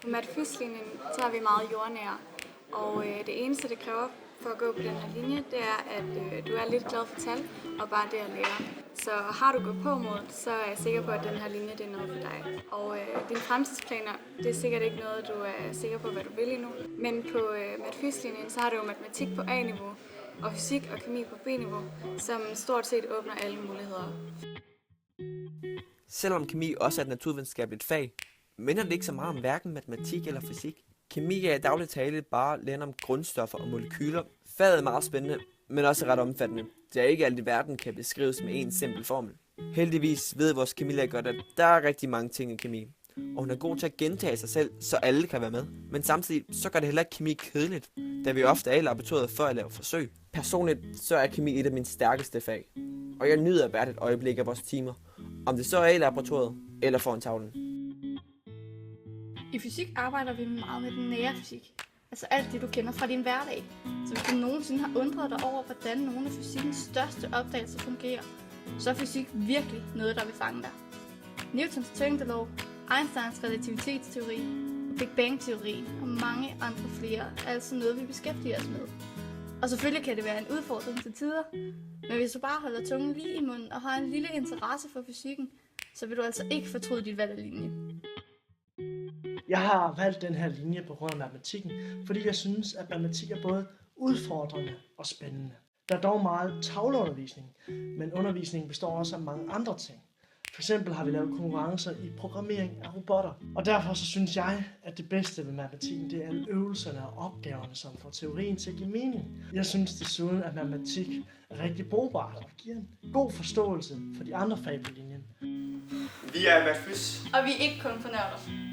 På mat-fys-linjen så er vi meget jordnære, og det eneste, det kræver for at gå på den her linje, det er, at du er lidt glad for tal og bare det at lære. Så har du gået på mod, så er jeg sikker på, at den her linje det er noget for dig. Og dine fremtidsplaner, det er sikkert ikke noget, du er sikker på, hvad du vil endnu. Men på mat-fys-linjen, så har du jo matematik på A-niveau, og fysik og kemi på B-niveau, som stort set åbner alle muligheder. Selvom kemi også er et naturvidenskabeligt fag, minder det ikke så meget om hverken matematik eller fysik. Kemi er i daglig tale bare læren om grundstoffer og molekyler. Faget er meget spændende, men også ret omfattende. Det er ikke alt i verden kan beskrives med en simpel formel. Heldigvis ved vores kemilærer godt, at der er rigtig mange ting i kemi. Og hun er god til at gentage sig selv, så alle kan være med. Men samtidig så gør det heller ikke kemi kedeligt, da vi ofte er i laboratoriet for at lave forsøg. Personligt så er kemi et af mine stærkeste fag. Og jeg nyder hvert et øjeblik af vores timer. Om det så er i laboratoriet eller foran tavlen. I fysik arbejder vi meget med den nære fysik. Altså alt det, du kender fra din hverdag. Så hvis du nogensinde har undret dig over, hvordan nogle af fysikkens største opdagelser fungerer, så er fysik virkelig noget, der vil fange dig. Newtons tyngdelov, Einsteins relativitetsteori, Big Bang-teorien og mange andre flere er altså noget, vi beskæftiger os med. Og selvfølgelig kan det være en udfordring til tider, men hvis du bare holder tungen lige i munden og har en lille interesse for fysikken, så vil du altså ikke fortryde dit valg af linje. Jeg har valgt den her linje på grund af matematikken, fordi jeg synes, at matematik er både udfordrende og spændende. Der er dog meget tavleundervisning, men undervisningen består også af mange andre ting. For eksempel har vi lavet konkurrencer i programmering af robotter. Og derfor så synes jeg, at det bedste ved matematikken, det er alle øvelserne og opgaverne, som får teorien til at give mening. Jeg synes desuden, at matematik er rigtig brugbart og giver en god forståelse for de andre fag på linjen. Vi er Matfys. Og vi er ikke kun for nørder.